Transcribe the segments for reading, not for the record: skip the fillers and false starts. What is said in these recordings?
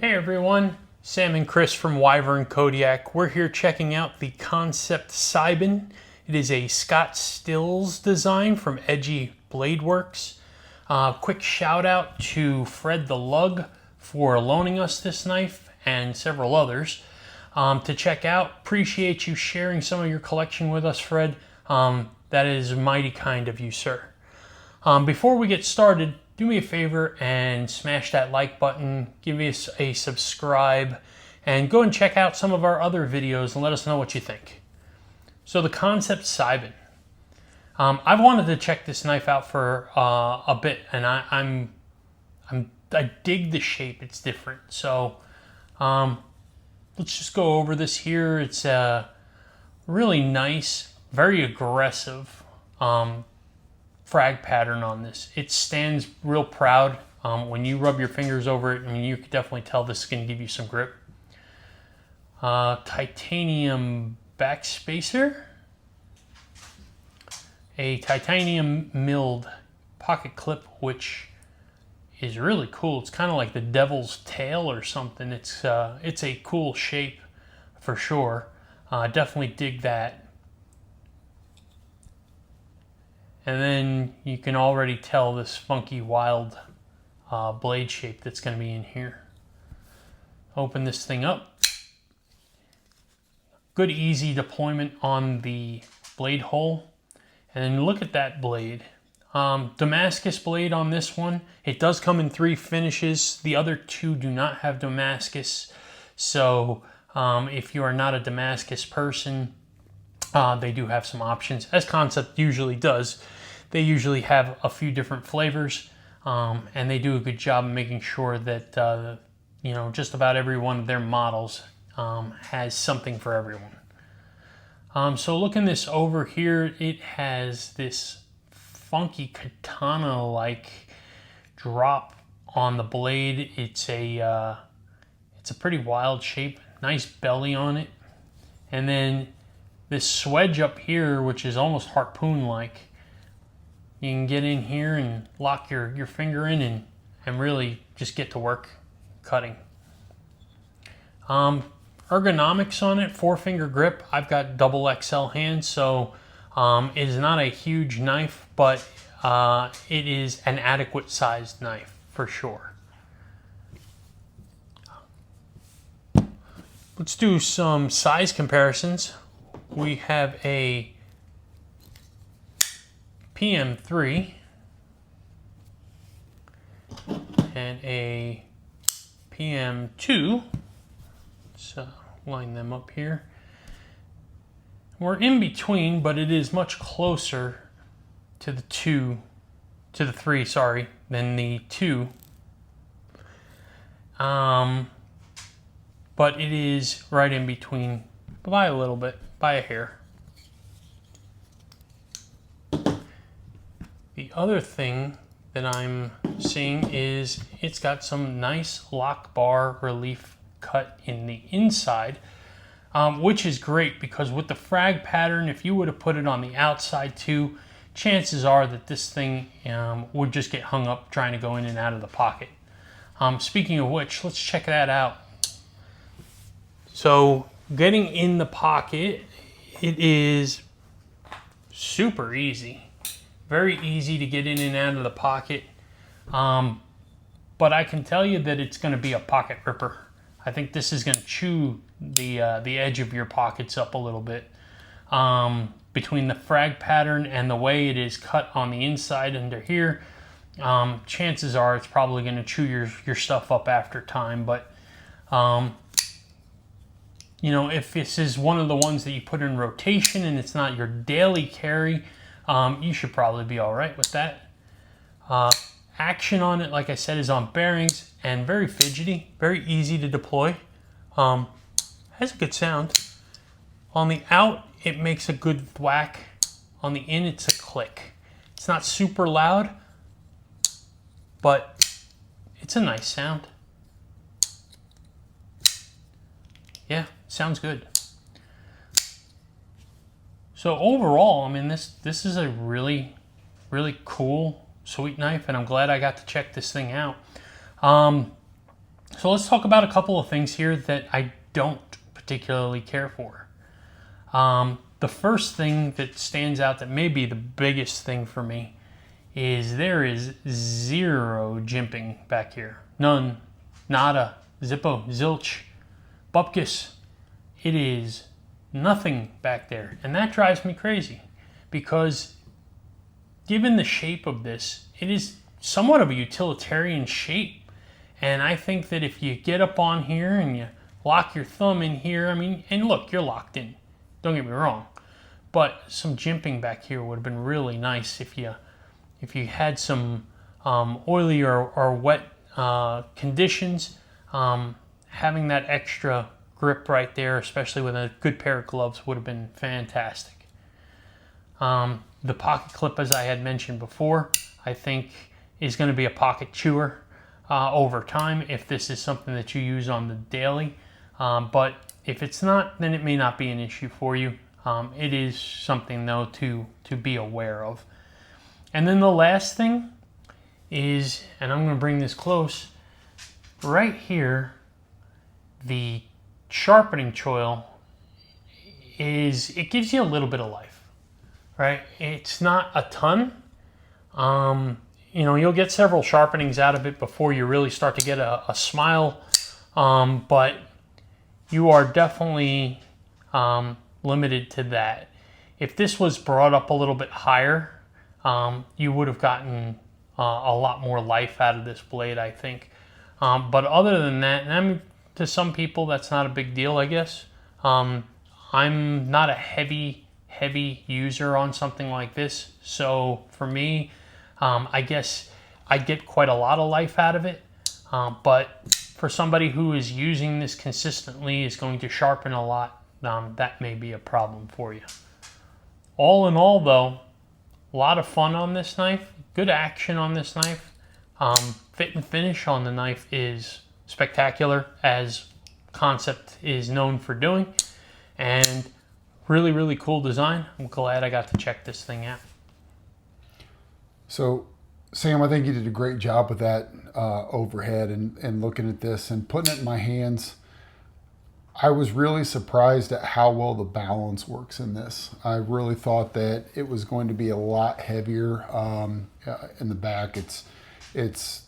Hey everyone, Sam and Chris from Wyvern Kodiak. We're here checking out the Kansept Cybin. It is a Scott Stills design from Edgy Blade Works. Quick shout out to Fred the Lug for loaning us this knife and several others to check out. Appreciate you sharing some of your collection with us, Fred. That is mighty kind of you, sir. Before we get started, do me a favor and smash that like button, give us a subscribe, and go and check out some of our other videos and let us know what you think. So the Kansept Cybin. I've wanted to check this knife out for a bit, and I dig the shape. It's different. So let's just go over this here. It's really nice, very aggressive frag pattern on this. It stands real proud. When you rub your fingers over it, I mean, you can definitely tell this is going to give you some grip. Titanium backspacer. A titanium milled pocket clip, which is really cool. It's kind of like the devil's tail or something. It's a cool shape for sure. Definitely dig that. And then you can already tell this funky, wild blade shape that's going to be in here. Open this thing up. Good, easy deployment on the blade hole. And then look at that blade. Damascus blade on this one. It does come in 3 finishes. The other 2 do not have Damascus. So if you are not a Damascus person, they do have some options, as Kansept usually does. They usually have a few different flavors, and they do a good job of making sure that you know, just about every one of their models has something for everyone. So looking this over here, it has this funky katana-like drop on the blade. It's a pretty wild shape, nice belly on it, and then this swedge up here, which is almost harpoon-like. You can get in here and lock your finger in and really just get to work cutting. Ergonomics on it, 4-finger grip. I've got double XL hands, so it is not a huge knife, but it is an adequate sized knife for sure. Let's do some size comparisons. We have a PM3 and a PM2. So line them up here. We're in between, but it is much closer to the 3, sorry, than the 2. But it is right in between by a little bit, by a hair. The other thing that I'm seeing is it's got some nice lock bar relief cut in the inside, which is great because with the frag pattern, if you would have put it on the outside too, chances are that this thing would just get hung up trying to go in and out of the pocket. Speaking of which, let's check that out. So getting in the pocket, it is super easy. Very easy to get in and out of the pocket. But I can tell you that it's going to be a pocket ripper. I think this is going to chew the edge of your pockets up a little bit. Between the frag pattern and the way it is cut on the inside under here, chances are it's probably going to chew your stuff up after time. But you know, if this is one of the ones that you put in rotation and it's not your daily carry, you should probably be all right with that. Action on it, like I said, is on bearings and very fidgety, very easy to deploy. Has a good sound. On the out, it makes a good thwack. On the in, it's a click. It's not super loud, but it's a nice sound. Yeah, sounds good. So overall, I mean, this is a really, really cool, sweet knife, and I'm glad I got to check this thing out. So let's talk about a couple of things here that I don't particularly care for. The first thing that stands out, that may be the biggest thing for me, is there is zero jimping back here. None, nada, zippo, zilch, bupkis. It is nothing back there. And that drives me crazy because given the shape of this, it is somewhat of a utilitarian shape. And I think that if you get up on here and you lock your thumb in here, I mean, and look, you're locked in. Don't get me wrong. But some jimping back here would have been really nice if you had some oily or wet conditions. Having that extra grip right there, especially with a good pair of gloves, would have been fantastic. The pocket clip, as I had mentioned before, I think is going to be a pocket chewer over time if this is something that you use on the daily. But if it's not, then it may not be an issue for you. It is something, though, to be aware of. And then the last thing is, and I'm going to bring this close, right here, the sharpening choil it gives you a little bit of life, right? It's not a ton. You know, you'll get several sharpenings out of it before you really start to get a smile, but you are definitely limited to that. If this was brought up a little bit higher, you would have gotten a lot more life out of this blade, I think. But other than that, and I mean, to some people that's not a big deal, I guess. I'm not a heavy user on something like this, so for me, I guess I get quite a lot of life out of it. But for somebody who is using this consistently, is going to sharpen a lot, that may be a problem for you. All in all, though, a lot of fun on this knife, good action on this knife. Fit and finish on the knife is spectacular, as Kansept is known for doing, and really cool design. I'm glad I got to check this thing out. So Sam, I think you did a great job with that overhead and looking at this and putting it in my hands. I was really surprised at how well the balance works in this. I really thought that it was going to be a lot heavier in the back. It's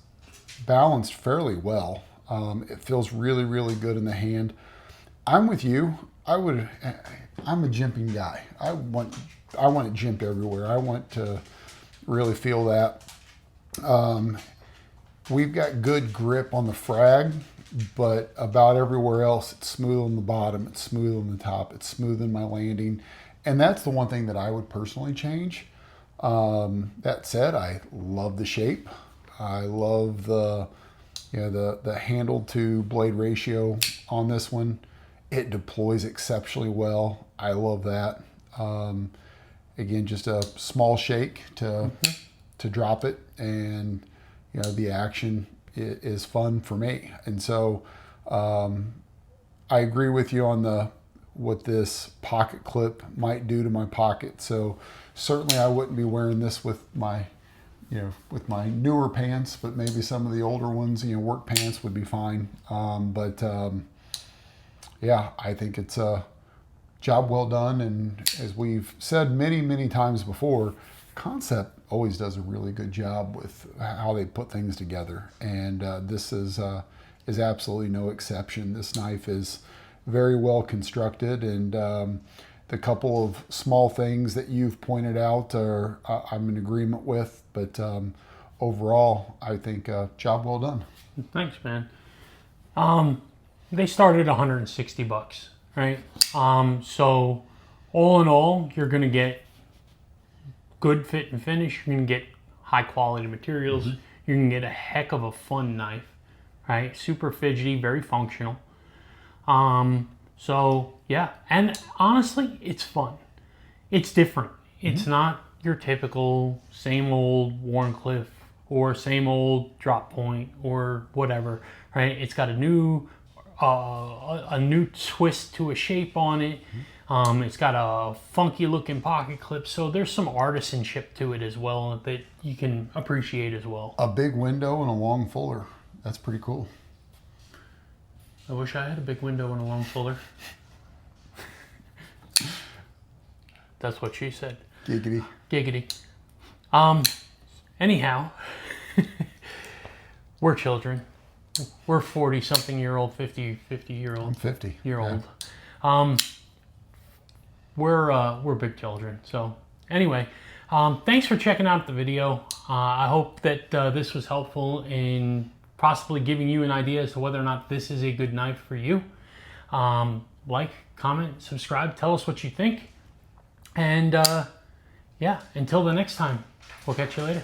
balanced fairly well. It feels really good in the hand. I'm with you. I'm a jimping guy. I want it jimped everywhere. I want to really feel that. We've got good grip on the frag, but about everywhere else, it's smooth on the bottom, it's smooth on the top, it's smooth in my landing. And that's the one thing that I would personally change. That said, I love the shape. I love the handle to blade ratio on this one. It deploys exceptionally well. I love that. Again, just a small shake to drop it, and the action is fun for me. And so I agree with you on what this pocket clip might do to my pocket. So certainly I wouldn't be wearing this with my newer pants, but maybe some of the older ones, work pants would be fine. Yeah, I think it's a job well done. And as we've said many times before, Kansept always does a really good job with how they put things together. And this is absolutely no exception. This knife is very well constructed, and the couple of small things that you've pointed out I'm in agreement with, but overall, I think job well done. Thanks, man. They started $160, right? So all in all, you're going to get good fit and finish. You're going to get high quality materials. You're going to get a heck of a fun knife, right? Super fidgety, very functional. So yeah, and honestly, it's fun. It's different. It's not your typical same old Warncliffe or same old drop point or whatever, right? It's got a new twist to a shape on it. It's got a funky looking pocket clip, so there's some artisanship to it as well that you can appreciate as well. A big window and a long fuller. That's pretty cool. I wish I had a big window and a long fuller. That's what she said. Giggity. Giggity. Anyhow, we're children. We're 40-something-year-old, 50-year-old. I'm 50. Year old. We're big children. So anyway, thanks for checking out the video. I hope that this was helpful in possibly giving you an idea as to whether or not this is a good knife for you. Like, comment, subscribe, tell us what you think. And yeah, until the next time, we'll catch you later.